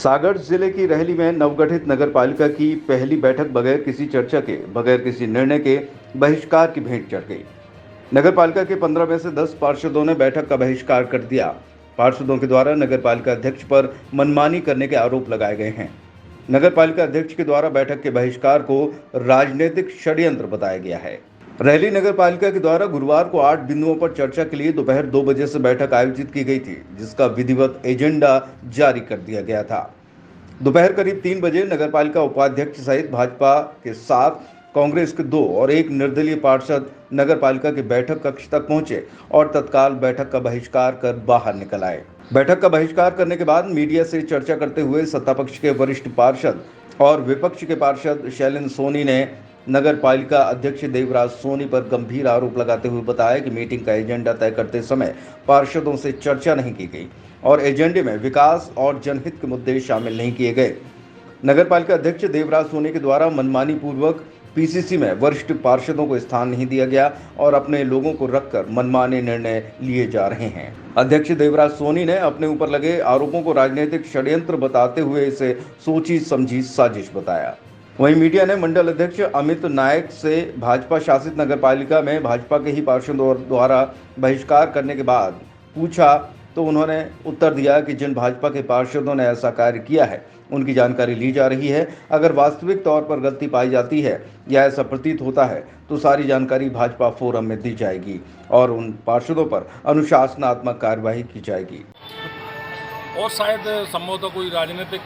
सागर जिले की रहली में नवगठित नगरपालिका की पहली बैठक बगैर किसी चर्चा के, बगैर किसी निर्णय के बहिष्कार की भेंट चढ़ गई। नगरपालिका के 15 में से 10 पार्षदों ने बैठक का बहिष्कार कर दिया। पार्षदों के द्वारा नगरपालिका अध्यक्ष पर मनमानी करने के आरोप लगाए गए हैं। नगरपालिका अध्यक्ष के द्वारा बैठक के बहिष्कार को राजनीतिक षड्यंत्र बताया गया है। रहली नगर पालिका के द्वारा गुरुवार को 8 बिंदुओं पर चर्चा के लिए दोपहर 2 बजे से बैठक आयोजित की गई थी, जिसका विधिवत एजेंडा जारी कर दिया गया था। दोपहर करीब 3 बजे नगरपालिका उपाध्यक्ष सहित भाजपा के 7, कांग्रेस के 2 और 1 निर्दलीय पार्षद नगरपालिका के बैठक कक्ष तक पहुंचे और तत्काल बैठक का बहिष्कार कर बाहर निकल आए। बैठक का बहिष्कार करने के बाद मीडिया से चर्चा करते हुए सत्तापक्ष के वरिष्ठ पार्षद और विपक्ष के पार्षद शैलेंद्र सोनी ने नगर पालिका अध्यक्ष देवराज सोनी पर गंभीर आरोप लगाते हुए बताया कि मीटिंग का एजेंडा तय करते समय पार्षदों से चर्चा नहीं की गई और एजेंडे में विकास और जनहित के मुद्दे शामिल नहीं किए गए। नगर पालिका अध्यक्ष देवराज सोनी के द्वारा मनमानी पूर्वक पीसीसी में वरिष्ठ पार्षदों को स्थान नहीं दिया गया और अपने लोगों को रखकर मनमाने निर्णय लिए जा रहे हैं। अध्यक्ष देवराज सोनी ने अपने ऊपर लगे आरोपों को राजनीतिक षड्यंत्र बताते हुए इसे सोची समझी साजिश बताया। वहीं मीडिया ने मंडल अध्यक्ष अमित नायक से भाजपा शासित नगरपालिका में भाजपा के ही पार्षदों द्वारा बहिष्कार करने के बाद पूछा तो उन्होंने उत्तर दिया कि जिन भाजपा के पार्षदों ने ऐसा कार्य किया है उनकी जानकारी ली जा रही है। अगर वास्तविक तौर पर गलती पाई जाती है या ऐसा प्रतीत होता है तो सारी जानकारी भाजपा फोरम में दी जाएगी और उन पार्षदों पर अनुशासनात्मक कार्यवाही की जाएगी। और शायद संभवतः कोई राजनीतिक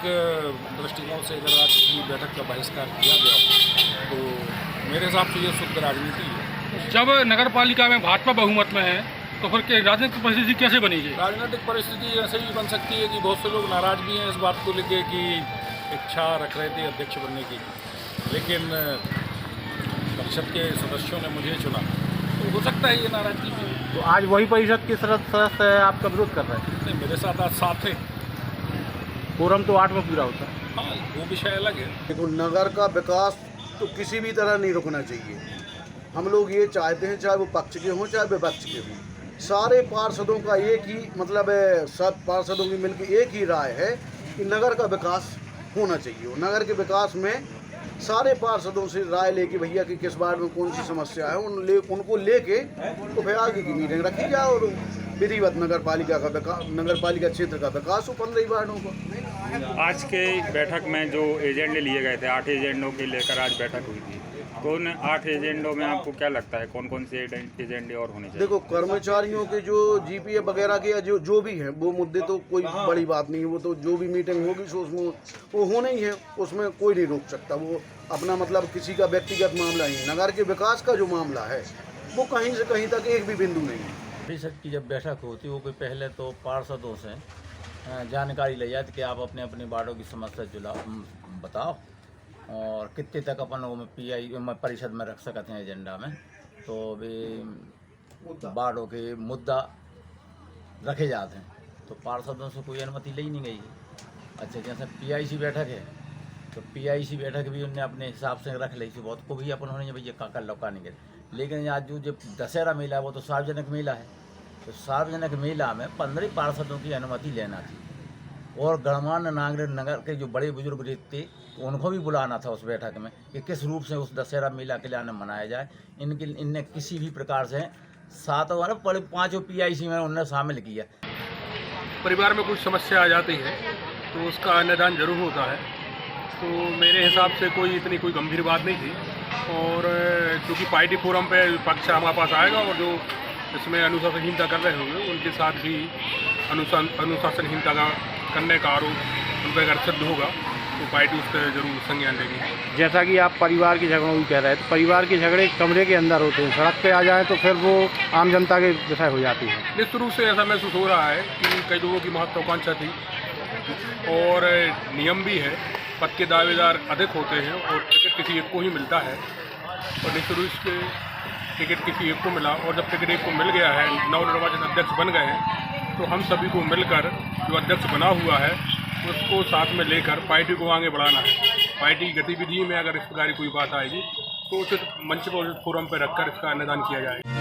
दृष्टिकोण से अगर आज की बैठक का बहिष्कार किया गया तो मेरे हिसाब से ये शुद्ध राजनीति है। जब नगर पालिका में भाजपा बहुमत में है तो फिर राजनीतिक परिस्थिति कैसे बनेगी? राजनीतिक परिस्थिति ऐसे ही बन सकती है कि बहुत से लोग नाराज भी हैं इस बात को लेकर कि इच्छा रख रहे थे अध्यक्ष बनने की, लेकिन परिषद के सदस्यों ने मुझे चुना तो हो सकता है ये नाराजगी भी। तो आज वही परिषद के सदस्य आपका विरोध कर रहे हैं? नहीं, मेरे साथ आज 7 थे। कोरम तो 8 में पूरा होता है। हाँ, वो विषय अलग है। देखो, नगर का विकास तो किसी भी तरह नहीं रुकना चाहिए। हम लोग ये चाहते हैं, चाहे वो पक्ष के हों चाहे विपक्ष के हों, सारे पार्षदों का एक ही मतलब है, सब पार्षदों की मिलकर एक ही राय है कि नगर का विकास होना चाहिए। नगर के विकास में सारे पार्षदों से राय लेके भैया कि किस वार्ड में कौन सी समस्या है उनको लेके तो फिर आगे की मीटिंग रखी जाए और विधिवत नगर पालिका का विकास, नगर पालिका क्षेत्र का विकास हो 15 वार्डों का। आज के बैठक में जो एजेंडे लिए गए थे, 8 एजेंडों के लेकर आज बैठक हुई थी, तो उन 8 एजेंडों में आपको क्या लगता है कौन कौन से एजेंडे और होने चाहिए? देखो, कर्मचारियों के जो जीपीएफ वगैरह के जो भी हैं वो मुद्दे तो कोई बड़ी बात नहीं है। वो तो जो भी मीटिंग होगी सो उसमें वो होना ही है, उसमें कोई नहीं रोक सकता। वो अपना मतलब किसी का व्यक्तिगत मामला ही है। नगर के विकास का जो मामला है वो कहीं से कहीं तक एक भी बिंदु नहीं है। परिषद की जब बैठक होती वो कोई पहले तो पार्षदों से जानकारी ले जाती कि आप अपने अपने वार्डों की समस्या बताओ और कितने तक अपन वो पीआई परिषद में रख सकते हैं एजेंडा में, तो भी वार्डों के मुद्दा रखे जाते हैं। तो पार्षदों से कोई अनुमति ली नहीं गई। अच्छा, जैसे पीआईसी बैठक है तो पीआईसी बैठक भी उनने अपने हिसाब से रख ली थी, बहुत को भी अपन होने भैया काका लौका नहीं गए। लेकिन आज जो दशहरा मेला है वो तो सार्वजनिक मेला है, तो सार्वजनिक मेला में 15 पार्षदों की अनुमति लेना थी और गणमान्य नागरिक नगर के जो बड़े बुजुर्ग थे उनको भी बुलाना था उस बैठक में कि किस रूप से उस दशहरा मेला के लिए मनाया जाए। इनने किसी भी प्रकार से 5 पीआईसी में उन्होंने शामिल किया। परिवार में कुछ समस्या आ जाती है तो उसका निदान जरूर होता है, तो मेरे हिसाब से कोई गंभीर बात नहीं थी। और क्योंकि पार्टी फोरम पे पक्ष हमारे पास आएगा और जो इसमें अनुशासनहीनता कर रहे होंगे उनके साथ भी अनुशासनहीनता का करने का आरोप उन पर अगर सिद्ध होगा तो पार्टी उस पर जरूर संज्ञान लेगी। जैसा कि आप परिवार के झगड़ों की कह रहे हैं, तो परिवार के झगड़े कमरे के अंदर होते हैं, सड़क पे आ जाए तो फिर वो आम जनता के विषय हो जाती है। निश्चित रूप से ऐसा महसूस हो रहा है कि कई लोगों की महत्वाकांक्षा थी और नियम भी है, पद के दावेदार अधिक होते हैं और टिकट किसी एक को ही मिलता है और निश्चित रूप से टिकट किसी एक को मिला और जब टिकट एक को मिल गया है, नवनिर्वाचित अध्यक्ष बन गए हैं, तो हम सभी को मिलकर जो अध्यक्ष बना हुआ है उसको साथ में लेकर पार्टी को आगे बढ़ाना है। पार्टी गतिविधि में अगर इस प्रकार की कोई बात आएगी तो उचित मंच पर, उचित फोरम पर रखकर इसका निदान किया जाए।